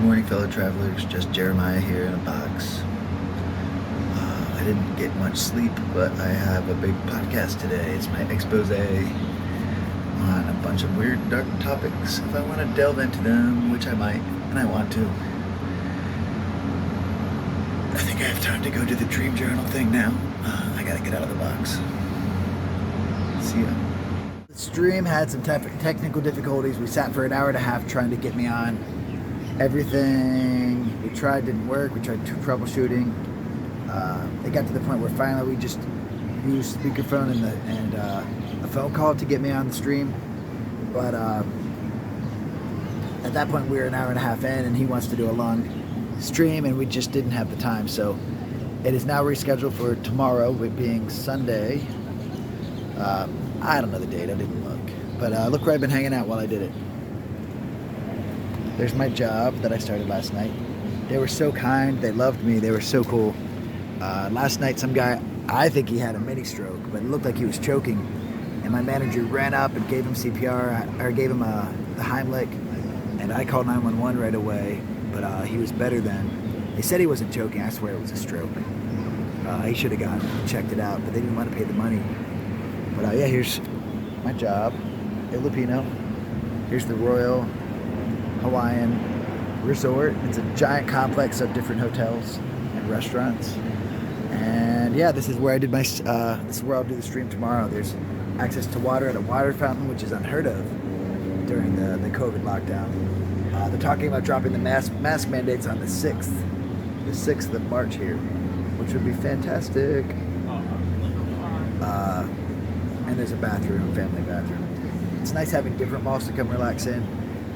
morning, fellow travelers. Just Jeremiah here in a box. I didn't get much sleep, but I have a big podcast today. It's my expose on a bunch of weird, dark topics. If I want to delve into them, which I might, and I want to. I think I have time to go do the dream journal thing now. I gotta get out of the box. See ya. The stream had some technical difficulties. We sat for an hour and a half trying to get me on. Everything we tried didn't work. We tried troubleshooting. It got to the point where finally we just used speakerphone and a phone call to get me on the stream. But at that point we were an hour and a half in, and he wants to do a long stream, and we just didn't have the time. So it is now rescheduled for tomorrow, it being Sunday. I don't know the date. I didn't look. But look where I've been hanging out while I did it. There's my job that I started last night. They were so kind. They loved me. They were so cool. Last night, some guy, I think he had a mini stroke, but it looked like he was choking. And my manager ran up and gave him CPR, or gave him the Heimlich. And I called 911 right away, but he was better then. They said he wasn't choking. I swear it was a stroke. He should have gone and checked it out, but they didn't want to pay the money. But yeah, here's my job, Filipino. Here's the Royal Hawaiian Resort. It's a giant complex of different hotels and restaurants. And yeah, this is where I did my. This is where I'll do the stream tomorrow. There's access to water at a water fountain, which is unheard of during the COVID lockdown. They're talking about dropping the mask mandates on the 6th of March here, which would be fantastic. And there's a bathroom, family bathroom. It's nice having different malls to come relax in,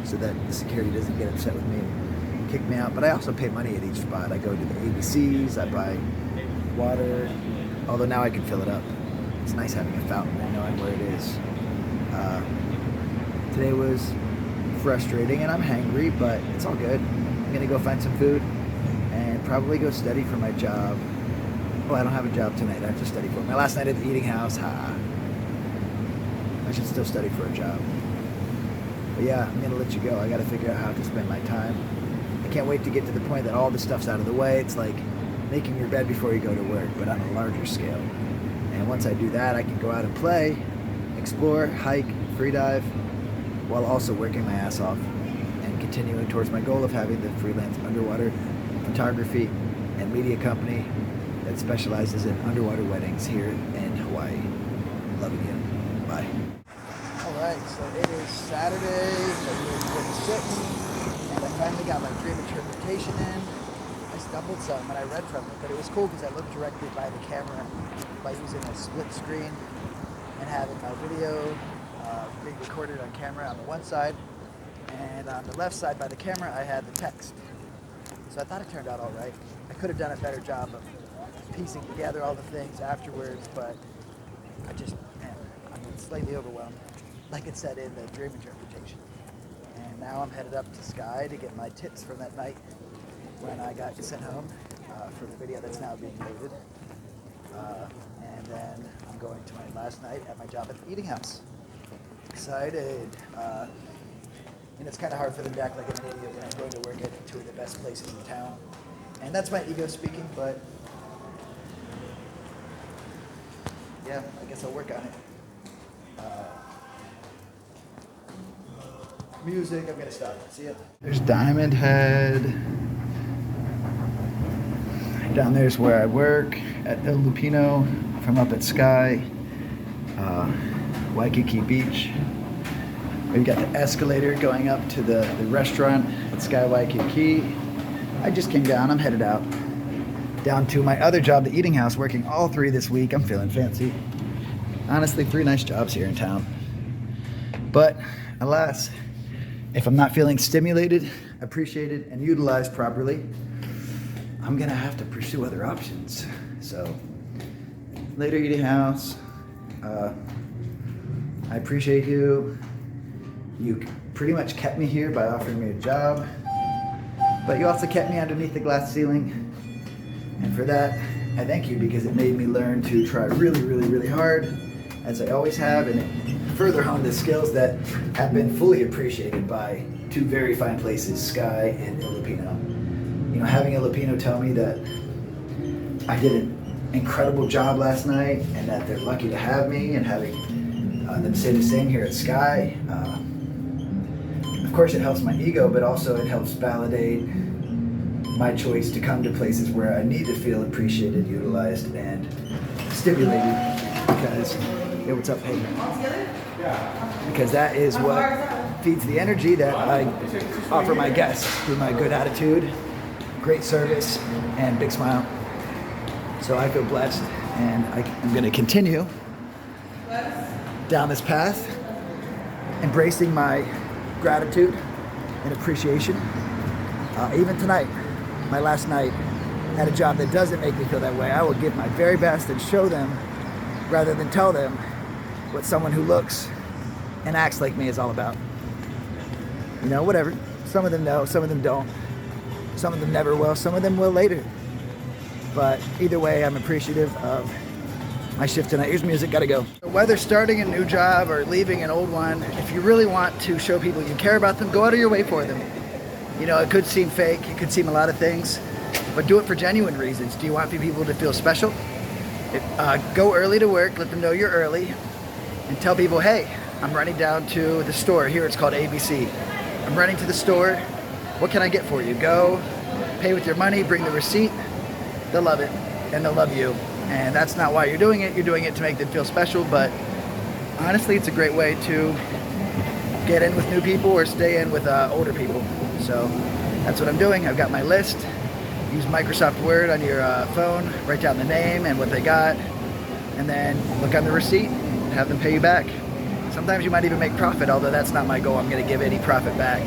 so that the security doesn't get upset with me and kick me out. But I also pay money at each spot. I go to the ABCs, I buy water, although now I can fill it up. It's nice having a fountain and knowing where it is. Today was frustrating and I'm hangry, but it's all good. I'm gonna go find some food and probably go study for my job. Oh, I don't have a job tonight. I have to study for my last night at the eating house. I should still study for a job. But yeah, I'm gonna let you go. I gotta figure out how to spend my time. I can't wait to get to the point that all the stuff's out of the way. It's like making your bed before you go to work, but on a larger scale. And once I do that, I can go out and play, explore, hike, free dive, while also working my ass off and continuing towards my goal of having the freelance underwater photography and media company that specializes in underwater weddings here in Hawaii. Loving you. Bye. Alright, so it is Saturday, February 26th, and I finally got my dream interpretation in. I stumbled some when I read from it, but it was cool because I looked directly by the camera by using a split screen and having my video being recorded on camera on the one side, and on the left side by the camera I had the text. So I thought it turned out all right. I could have done a better job of piecing together all the things afterwards, but I'm slightly overwhelmed, like it said in the dream interpretation. And now I'm headed up to Sky to get my tips from that night when I got sent home for the video that's now being loaded. And then I'm going to my last night at my job at the eating house. Excited. It's kind of hard for them to act like an idiot when I'm going to work at two of the best places in town. And that's my ego speaking, but yeah, I guess I'll work on it. Music, I'm gonna stop. See ya. There's Diamond Head. Down there's where I work at El Lupino from up at Sky. Waikiki Beach. We've got the escalator going up to the restaurant at Sky Waikiki. I just came down, I'm headed out. Down to my other job, the eating house, working all 3 this week. I'm feeling fancy. Honestly, 3 nice jobs here in town. But alas, if I'm not feeling stimulated, appreciated, and utilized properly, I'm gonna have to pursue other options. So, later eating house, I appreciate you. You pretty much kept me here by offering me a job, but you also kept me underneath the glass ceiling. And for that, I thank you, because it made me learn to try really, really, really hard, as I always have, and it further honed the skills that have been fully appreciated by two very fine places, Sky and Filipino. You know, having a Filipino tell me that I did an incredible job last night and that they're lucky to have me, and having them say the same here at Sky. Of course, it helps my ego, but also it helps validate my choice to come to places where I need to feel appreciated, utilized, and stimulated. Because, hey, what's up, hey? Because that is what feeds the energy that I offer my guests through my good attitude, great service, and big smile. So I feel blessed, and I'm going to continue down this path, embracing my gratitude and appreciation. Even tonight, my last night at a job that doesn't make me feel that way, I will give my very best and show them, rather than tell them, what someone who looks and acts like me is all about. You know, whatever. Some of them know, some of them don't. Some of them never will, some of them will later. But either way, I'm appreciative of my shift tonight. Here's music, gotta go. Whether starting a new job or leaving an old one, if you really want to show people you care about them, go out of your way for them. You know, it could seem fake, it could seem a lot of things, but do it for genuine reasons. Do you want people to feel special? Go early to work, let them know you're early, and tell people, hey, I'm running down to the store. Here it's called ABC. I'm running to the store. What can I get for you? Go, pay with your money, bring the receipt. They'll love it, and they'll love you. And that's not why you're doing it. You're doing it to make them feel special, but honestly, it's a great way to get in with new people or stay in with older people. So that's what I'm doing. I've got my list. Use Microsoft Word on your phone, write down the name and what they got, and then look on the receipt and have them pay you back. Sometimes you might even make profit, although that's not my goal. I'm going to give any profit back.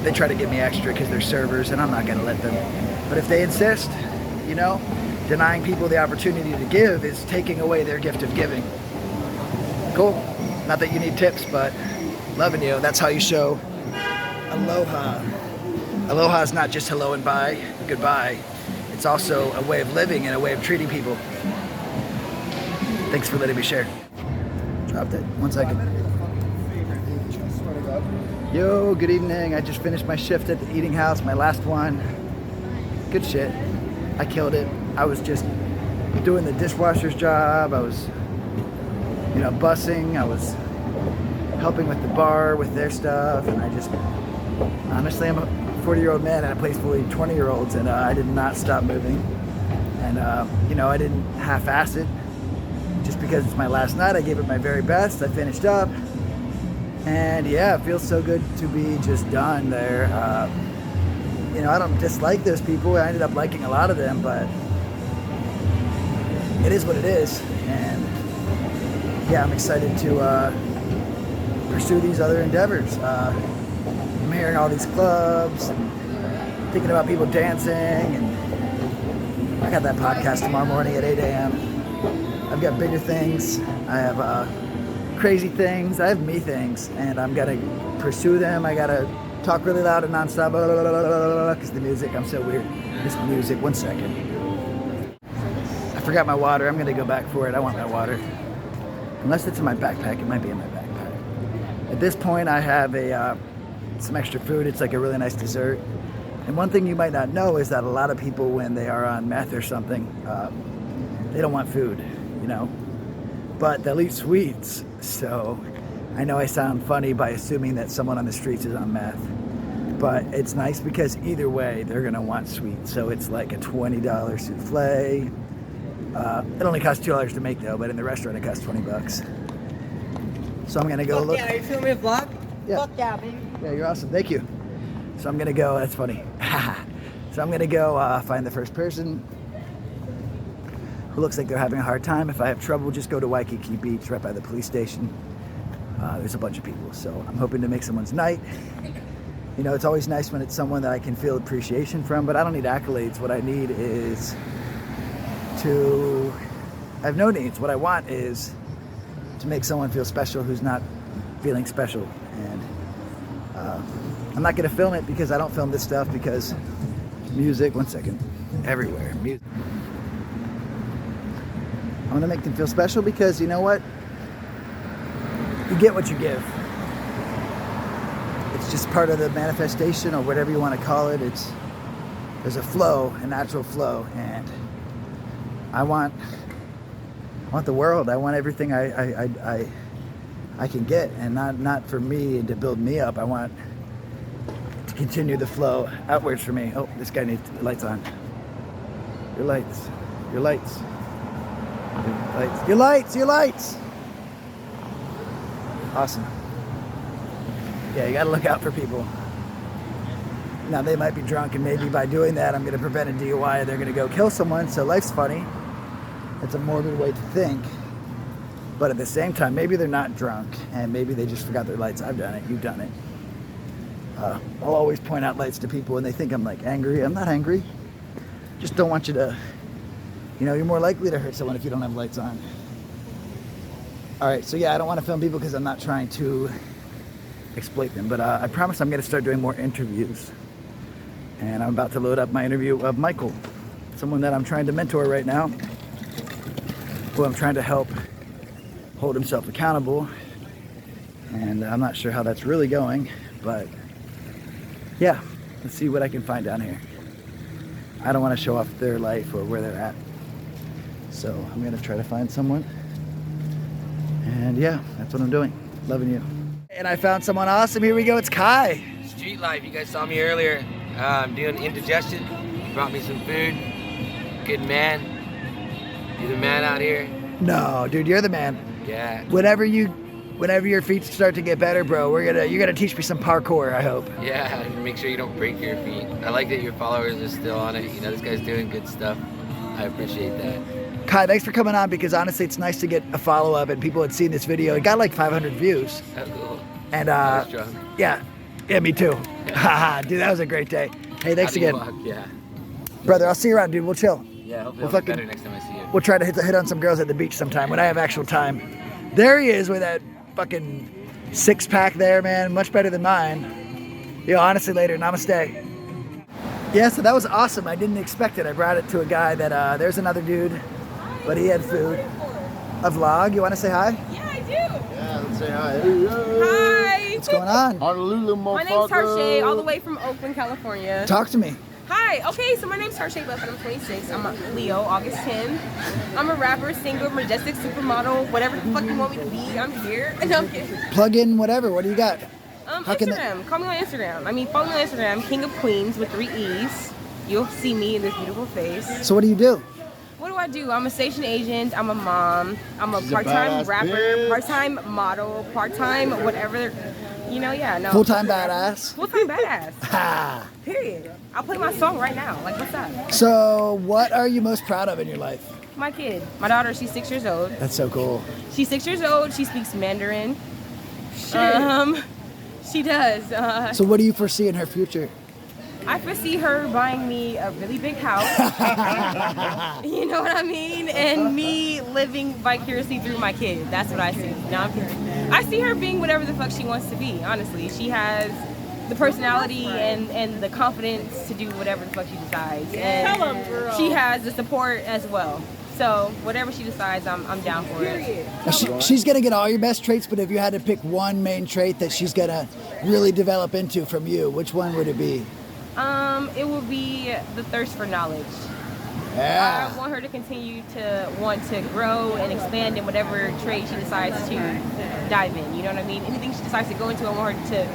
They try to give me extra because they're servers, and I'm not going to let them. But if they insist, you know, denying people the opportunity to give is taking away their gift of giving. Cool. Not that you need tips, but loving you. That's how you show aloha. Aloha is not just hello and bye, goodbye. It's also a way of living and a way of treating people. Thanks for letting me share. Dropped it. 1 second. Yo, good evening. I just finished my shift at the eating house, my last one. Good shit. I killed it. I was just doing the dishwasher's job. I was, you know, bussing. I was helping with the bar with their stuff. And I just, honestly, I'm a 40-year-old man in a place full of 20-year-olds, and I did not stop moving. And, you know, I didn't half-ass it. Just because it's my last night, I gave it my very best. I finished up. And yeah, it feels so good to be just done there. You know, I don't dislike those people. I ended up liking a lot of them, but it is what it is. And yeah, I'm excited to pursue these other endeavors. I'm hearing all these clubs and thinking about people dancing, and I got that podcast tomorrow morning at 8 a.m. I've got bigger things. I have crazy things. I have me things, and I'm gonna pursue them. I gotta talk really loud and nonstop because the music, I'm so weird. This music, 1 second. I forgot my water. I'm gonna go back for it. I want my water. Unless it's in my backpack, it might be in my backpack. At this point, I have some extra food. It's like a really nice dessert. And one thing you might not know is that a lot of people, when they are on meth or something, they don't want food, you know, but they'll eat sweets. So I know I sound funny by assuming that someone on the streets is on meth, but it's nice because either way, they're gonna want sweets. So it's like a $20 souffle. It only costs $2 to make though, but in the restaurant it costs $20. So I'm gonna go look. Yeah, are you filming a vlog? Yeah. Fuck yeah, baby. Yeah, you're awesome. Thank you. So I'm gonna go. That's funny. So I'm gonna go find the first person who looks like they're having a hard time. If I have trouble, just go to Waikiki Beach, right by the police station. There's a bunch of people, so I'm hoping to make someone's night. You know, it's always nice when it's someone that I can feel appreciation from, but I don't need accolades. What I need is I have no needs. What I want is to make someone feel special who's not feeling special. And I'm not gonna film it because I don't film this stuff because music, 1 second, everywhere, music. I wanna make them feel special because you know what? You get what you give. It's just part of the manifestation, or whatever you want to call it. There's a flow, a natural flow, and I want the world. I want everything I can get, and not for me and to build me up. I want to continue the flow outwards for me. Oh, this guy needs the lights on. Your lights. Your lights. Your lights. Your lights. Your lights. Awesome. Yeah, you gotta look out for people. Now, they might be drunk, and maybe by doing that, I'm gonna prevent a DUI, and they're gonna go kill someone, so life's funny. It's a morbid way to think. But at the same time, maybe they're not drunk, and maybe they just forgot their lights. I've done it, you've done it. I'll always point out lights to people, and they think I'm like angry. I'm not angry. Just don't want you to, you're more likely to hurt someone if you don't have lights on. All right, so yeah, I don't want to film people because I'm not trying to exploit them, but I promise I'm going to start doing more interviews. And I'm about to load up my interview of Michael, someone that I'm trying to mentor right now, who I'm trying to help hold himself accountable. And I'm not sure how that's really going, but yeah, let's see what I can find down here. I don't want to show off their life or where they're at, so I'm going to try to find someone. And yeah, that's what I'm doing. Loving you. And I found someone awesome. Here we go. It's Kai. Street life. You guys saw me earlier. I'm doing indigestion. Brought me some food. Good man. You're the man out here. No, dude, you're the man. Yeah. Whenever your feet start to get better, bro, you're gonna teach me some parkour, I hope. Yeah, and make sure you don't break your feet. I like that your followers are still on it. This guy's doing good stuff. I appreciate that. Kai, thanks for coming on, because honestly, it's nice to get a follow-up, and people had seen this video. It got like 500 views. Oh, cool. And I was drunk. yeah, me too. Haha, dude, that was a great day. Hey, thanks again. Yeah. Brother, I'll see you around, dude. We'll chill. Yeah, hopefully I'll be better next time I see you. We'll try to hit on some girls at the beach sometime when I have actual time. There he is with that fucking six-pack there, man. Much better than mine. Honestly, later, namaste. Yeah, so that was awesome. I didn't expect it. I brought it to a guy that, there's another dude, but he had food. A vlog, you want to say hi? Yeah, I do. Yeah, let's say hi. Hi. What's going on? Honolulu, motherfucker. My name's Tarshay, all the way from Oakland, California. Talk to me. Hi. Okay, so my name's Tarshay Buffett. I'm 26. I'm a Leo, August 10. I'm a rapper, singer, majestic supermodel, whatever the fuck you want me to be. I'm here. No, I'm kidding. Plug in whatever. What do you got? Instagram. Call me on Instagram. Follow me on Instagram. King of Queens with 3 E's. You'll see me in this beautiful face. So what do you do? What do I do? I'm a station agent. I'm a mom. I'm a part-time rapper, part-time model, part-time whatever. Full-time badass. Full-time badass. Ha! Period. I'll play my song right now. Like, what's up? So what are you most proud of in your life? My kid. My daughter, she's 6 years old. That's so cool. She's 6 years old. She speaks Mandarin. She does. So what do you foresee in her future? I foresee her buying me a really big house. You know what I mean? And me living vicariously through my kid. That's what I see. No, I'm kidding. I see her being whatever the fuck she wants to be, honestly. She has the personality and the confidence to do whatever the fuck she decides. And she has the support as well. So whatever she decides, I'm down for it. She's gonna get all your best traits, but if you had to pick one main trait that she's gonna really develop into from you, which one would it be? It will be the thirst for knowledge. Yeah. I want her to continue to want to grow and expand in whatever trade she decides to dive in. You know what I mean? Anything she decides to go into, I want her to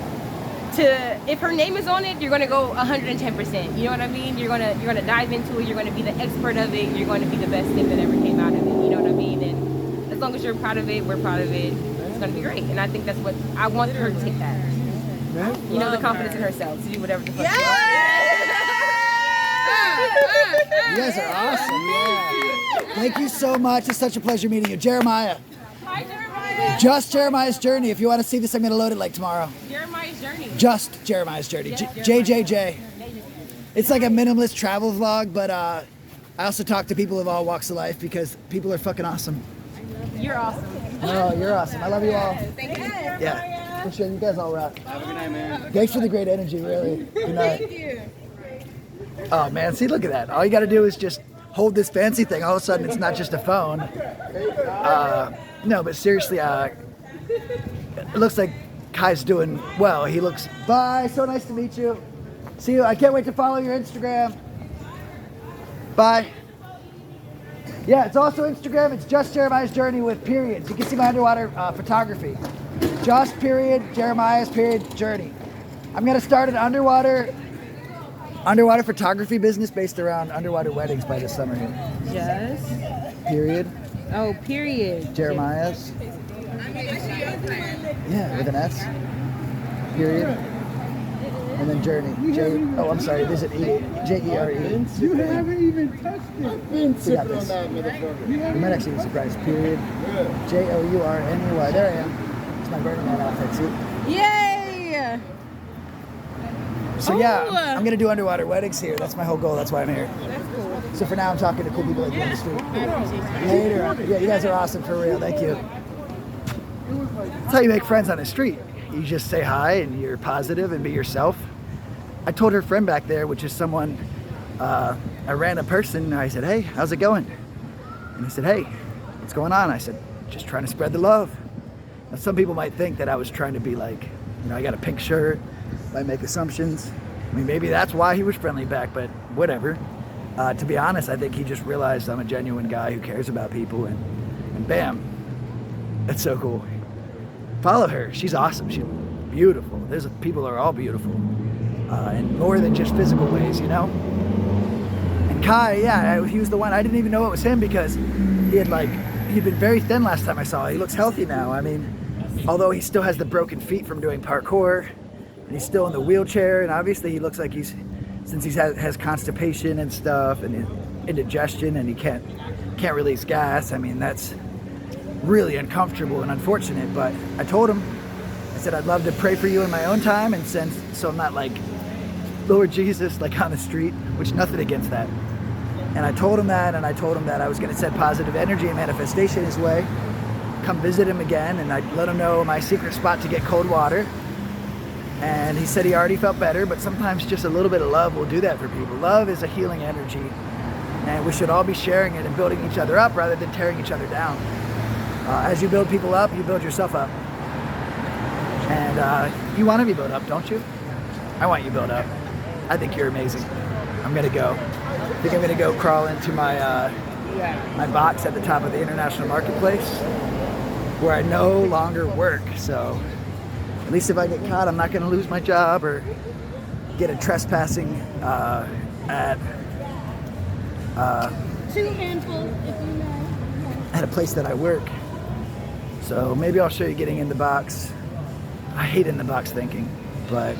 if her name is on it, you're gonna go 110%. You know what I mean? You're gonna dive into it. You're gonna be the expert of it. You're going to be the best thing that ever came out of it. You know what I mean? And as long as you're proud of it, we're proud of it. It's gonna be great. And I think that's what I want her to take that. You know, the confidence in herself to do whatever the fuck she wants. You guys are awesome. Yeah. Thank you so much. It's such a pleasure meeting you. Jeremiah. Hi, Jeremiah. Just Jeremiah's Journey. If you want to see this, I'm going to load it like tomorrow. Jeremiah's Journey. Just Jeremiah's Journey. JJJ. It's like a minimalist travel vlog, but I also talk to people of all walks of life because people are fucking awesome. You're awesome. Oh, you're awesome. I love you all. Thank you. Yeah. For sure. You guys all rock. Have a good night, man. Thanks for the great energy, really. Good night. Thank you. Oh, man. See, look at that. All you got to do is just hold this fancy thing. All of a sudden, it's not just a phone. No, but seriously, it looks like Kai's doing well. He looks, bye, so nice to meet you. See you, I can't wait to follow your Instagram. Bye. Yeah, it's also Instagram. It's Just Jeremiah's Journey with periods. You can see my underwater photography. Just period, Jeremiah's period, journey. I'm gonna start an underwater photography business based around underwater weddings by this summer here. Just. Period. Oh, period. Jeremiah's. Yeah, with an S. Period. And then journey. I'm sorry, visit E. J-E-R-E. You haven't even touched it. Been sipping on this. that motherfucker. You might actually be surprised. Period. Journey. There I am. It's my Burning Man outfit. See? Yay! So yeah, I'm gonna do underwater weddings here. That's my whole goal. That's why I'm here. That's cool. So for now, I'm talking to cool people like you on the street. Later. Yeah, you guys are awesome for real. Thank you. That's how you make friends on the street. You just say hi and you're positive and be yourself. I told her friend back there, which is someone, a random person, I said, hey, how's it going? And he said, hey, what's going on? I said, just trying to spread the love. Now, some people might think that I was trying to be like, you know, I got a pink shirt, might make assumptions. I mean, maybe that's why he was friendly back, but whatever. To be honest, I think he just realized I'm a genuine guy who cares about people, and bam, that's so cool. Follow her. She's awesome. She's beautiful. People are all beautiful. In more than just physical ways, you know? And Kai, yeah, he was the one. I didn't even know it was him because he'd been very thin last time I saw him. He looks healthy now. I mean, although he still has the broken feet from doing parkour, and he's still in the wheelchair, and obviously he looks like since he has constipation and stuff, and indigestion, and he can't release gas. I mean, that's really uncomfortable and unfortunate, but I told him, I said, I'd love to pray for you in my own time, and so I'm not like, Lord Jesus, like on the street, which nothing against that. And I told him that, and I told him that I was gonna send positive energy and manifestation his way, come visit him again, and I let him know my secret spot to get cold water. And he said he already felt better, but sometimes just a little bit of love will do that for people. Love is a healing energy, and we should all be sharing it and building each other up rather than tearing each other down. As you build people up, you build yourself up. And you want to be built up, don't you? I want you built up. I think you're amazing. I'm gonna go. I think I'm gonna go crawl into my my box at the top of the International Marketplace, where I no longer work. So at least if I get caught, I'm not gonna lose my job or get a trespassing at 2 handfuls, if you know. at a place that I work. So maybe I'll show you getting in the box. I hate in the box thinking, but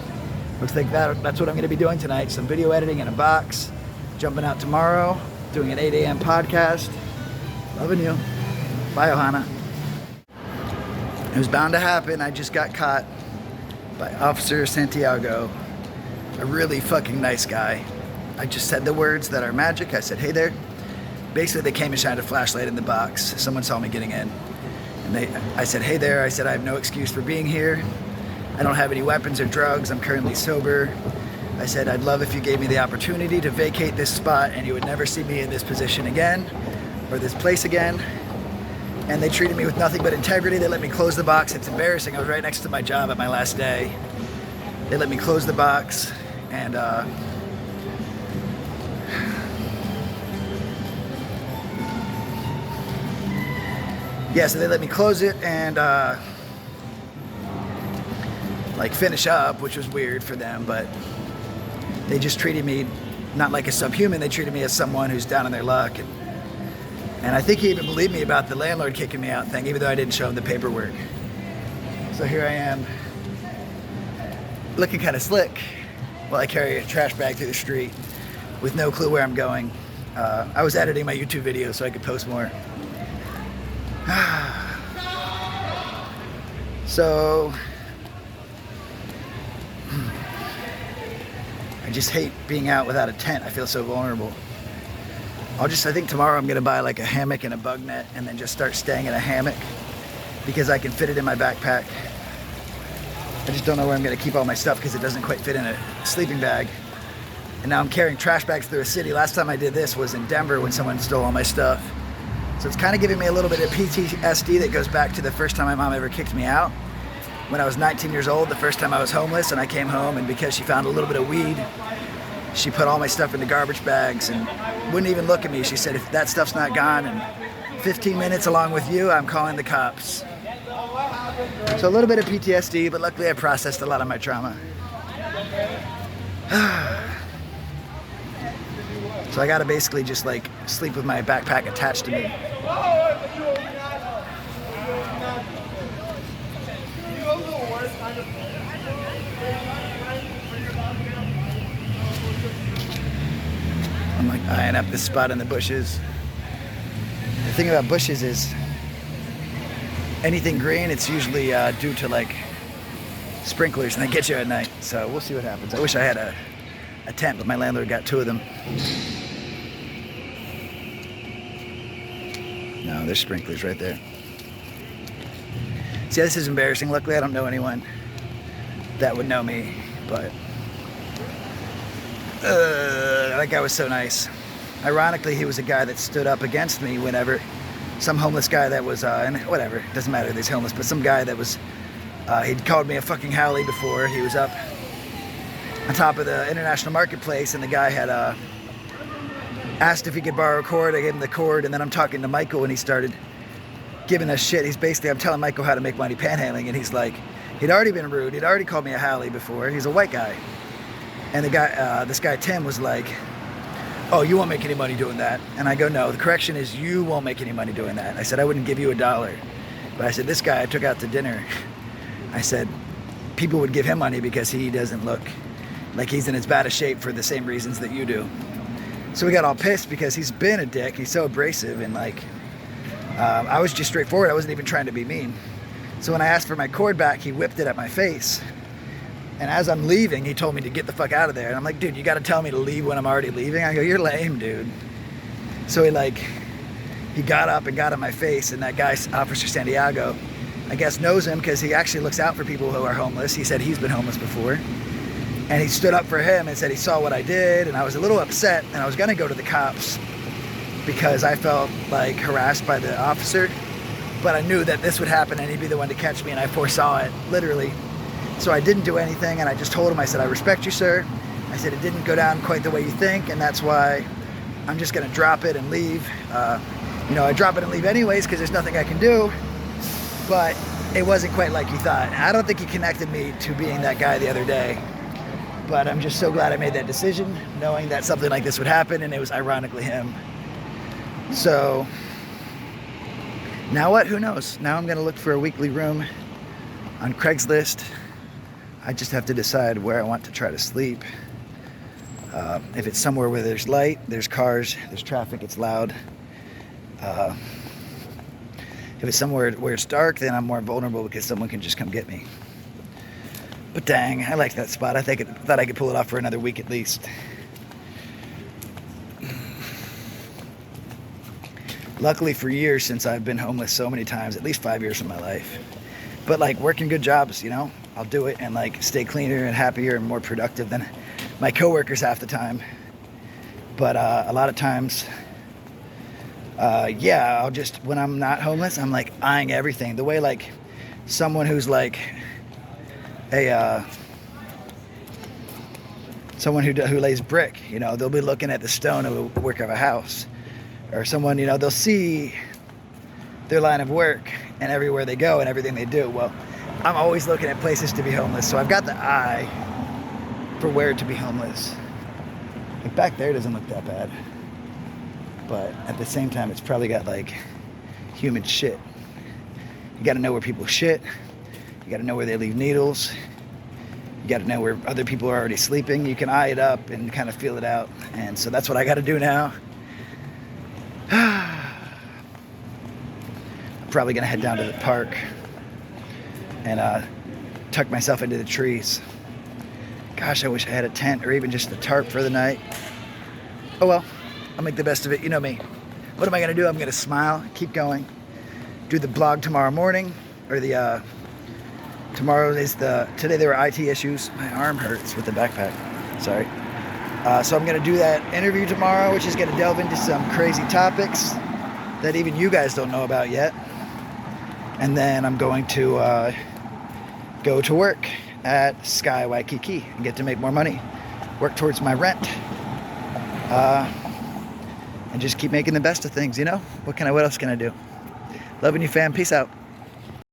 looks like that's what I'm gonna be doing tonight. Some video editing in a box, jumping out tomorrow, doing an 8 a.m. podcast. Loving you. Bye, Ohana. It was bound to happen. I just got caught by Officer Santiago, a really fucking nice guy. I just said the words that are magic. I said, hey there. Basically, they came and shined a flashlight in the box. Someone saw me getting in. And I said, hey there. I said, I have no excuse for being here. I don't have any weapons or drugs. I'm currently sober. I said, I'd love if you gave me the opportunity to vacate this spot and you would never see me in this position again or this place again. And they treated me with nothing but integrity. They let me close the box. It's embarrassing. I was right next to my job at my last day. They let me close the box and so they let me close it and like finish up, which was weird for them, but they just treated me not like a subhuman. They treated me as someone who's down on their luck. And I think he even believed me about the landlord kicking me out thing, even though I didn't show him the paperwork. So here I am, looking kind of slick while I carry a trash bag through the street with no clue where I'm going. I was editing my YouTube video so I could post more. So I just hate being out without a tent. I feel so vulnerable. I think tomorrow I'm gonna buy like a hammock and a bug net and then just start staying in a hammock because I can fit it in my backpack. I just don't know where I'm gonna keep all my stuff because it doesn't quite fit in a sleeping bag. And now I'm carrying trash bags through a city. Last time I did this was in Denver when someone stole all my stuff. So it's kind of giving me a little bit of PTSD that goes back to the first time my mom ever kicked me out. when I was 19 years old, the first time I was homeless, and I came home, and because she found a little bit of weed, she put all my stuff into garbage bags and wouldn't even look at me. She said, if that stuff's not gone in 15 minutes along with you, I'm calling the cops. So a little bit of PTSD, but luckily I processed a lot of my trauma. So I gotta basically just like sleep with my backpack attached to me. I'm like eyeing up this spot in the bushes. The thing about bushes is anything green, it's usually due to like sprinklers, and they get you at night. So we'll see what happens. I wish I had a tent, but my landlord got 2 of them. No, there's sprinklers right there. See, this is embarrassing. Luckily, I don't know anyone that would know me, but that guy was so nice. Ironically, he was a guy that stood up against me whenever some homeless guy that was, and whatever, it doesn't matter if he's homeless, but some guy that was, he'd called me a fucking haole before. He was up on top of the international marketplace, and the guy had asked if he could borrow a cord. I gave him the cord, and then I'm talking to Michael, and he started giving us shit. I'm telling Michael how to make money panhandling, and he's like, he'd already been rude. He'd already called me a haole before. He's a white guy. And the guy, this guy Tim was like, oh, you won't make any money doing that. And I go, no, the correction is you won't make any money doing that. I said, I wouldn't give you $1. But I said, this guy I took out to dinner, I said, people would give him money because he doesn't look like he's in as bad a shape for the same reasons that you do. So we got all pissed because he's been a dick. He's so abrasive, and like, I was just straightforward. I wasn't even trying to be mean. So when I asked for my cord back, he whipped it at my face. And as I'm leaving, he told me to get the fuck out of there. And I'm like, dude, you gotta tell me to leave when I'm already leaving? I go, you're lame, dude. So he got up and got in my face, and that guy, Officer Santiago, I guess knows him because he actually looks out for people who are homeless. He said he's been homeless before. And he stood up for him and said he saw what I did, and I was a little upset, and I was gonna go to the cops because I felt like harassed by the officer, but I knew that this would happen and he'd be the one to catch me, and I foresaw it, literally. So I didn't do anything, and I just told him, I said, I respect you, sir. I said, it didn't go down quite the way you think, and that's why I'm just gonna drop it and leave. I drop it and leave anyways because there's nothing I can do, but it wasn't quite like you thought. I don't think he connected me to being that guy the other day, but I'm just so glad I made that decision, knowing that something like this would happen, and it was ironically him. So, now what? Who knows? Now I'm gonna look for a weekly room on Craigslist. I just have to decide where I want to try to sleep. If it's somewhere where there's light, there's cars, there's traffic, it's loud. If it's somewhere where it's dark, then I'm more vulnerable because someone can just come get me. But dang, I like that spot. I thought I could pull it off for another week at least. Luckily for years, since I've been homeless so many times, at least 5 years of my life. But like working good jobs, I'll do it and like stay cleaner and happier and more productive than my coworkers half the time. But a lot of times, I'll just, when I'm not homeless, I'm like eyeing everything. The way like someone who's like someone who lays brick, they'll be looking at the stone of the work of a house. Or someone, they'll see their line of work and everywhere they go and everything they do. Well, I'm always looking at places to be homeless, so I've got the eye for where to be homeless. Like back there doesn't look that bad, but at the same time, it's probably got like human shit. You gotta know where people shit. You gotta know where they leave needles. You gotta know where other people are already sleeping. You can eye it up and kind of feel it out. And so that's what I gotta do now. I'm probably gonna head down to the park and tuck myself into the trees. Gosh, I wish I had a tent or even just a tarp for the night. Oh well, I'll make the best of it. You know me. What am I gonna do? I'm gonna smile, keep going, do the blog tomorrow morning, or today there were IT issues. My arm hurts with the backpack, sorry. So I'm gonna do that interview tomorrow, which is gonna delve into some crazy topics that even you guys don't know about yet. And then I'm going to go to work at Sky Waikiki and get to make more money, work towards my rent, and just keep making the best of things, you know? What else can I do? Loving you, fam. Peace out.